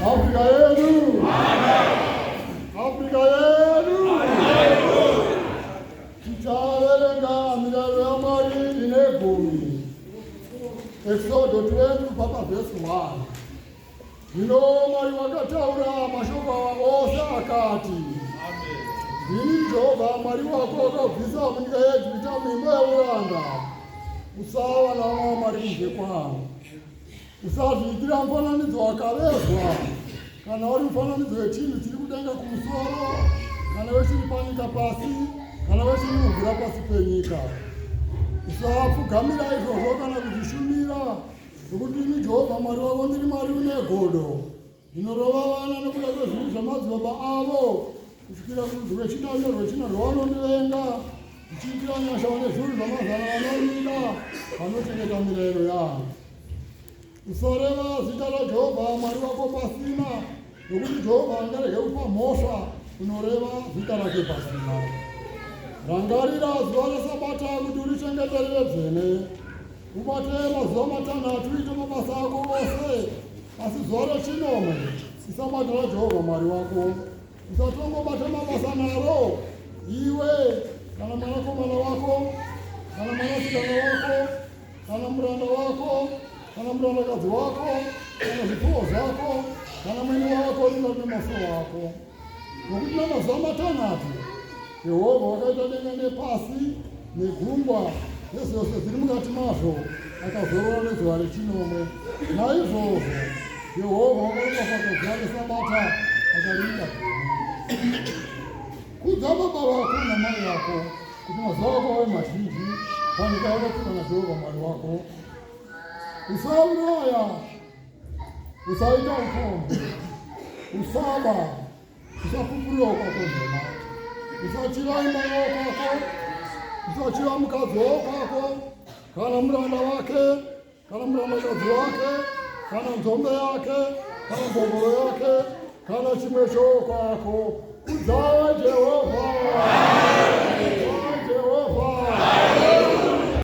Afrika yenu. Afrika yenu. Titalenga milele ya mali inegumi. Exodo 20 Papa verse 1. Nino mali wakataura mashoka ose akati. Ini Jehova mali wako visa munyika yetu vitamimba ya uranda. Usawa na mali mje kwao. Usavigira mfananidzo wakavezwa kana uri mufananidzo wechinhu chiri kudenga kumusoro kana wechiri panyika pasi kana wechiri kuvhura pasi penyika. Usapfugamira izvozvo kana kuzvishumira nokuti ini Jehovha Mwari wako ndiri Mwari une godo ndinorova vana nekuda kwezvinhu zvamadzibaba avo kusvikira kurudzi rwechitatu rwechina rwavanondivenga ndichiitira nyasha vane zviuru zvamazana vanorida vanochengeta mirayiro yangu. Usoreva zita raJehovha Mwari wako pasina nokuti Jehovha angarege kupa mhosva unoreva zita rake pasina. Rangarira zuva reSabata kuti urichengeterere dzvene. Ubate mazuva matanhatu uite mabasa ako ose, asi zuva rechinomwe isabata raJehovha Mwari wako. Usatongobata mabasa naro iwe kana mwanakomana wako kana mwanasikana wako kana muranda wako kana murandakadzi wako kana zvipfuwo zvako kana mwene wako ringabe masuo wako. Nokuti namazuva matanhatu Jehovha wakaita denga nepasi negungwa nezvose zviri mukati mazvo akazorora nezuva rechinomwe. Naizvozvo Jehovha wakaropafadza zuva reSabata akariita gumi. Kudza baba vako namai yako kuti mazuva ako ave mazhinji panyika yakapfuma naJehovha Mwari wako. Usauraya, usaita upombwe, usaba, usapupurira kwako nhema, usachiva imba yokwako, usachiva mukadzi wokwako, kana muranda wake, kana murandakadzi wake, kana nzombe yake, kana mbongoro yake, kana chimwe chokwako. Udzawe Jehovha.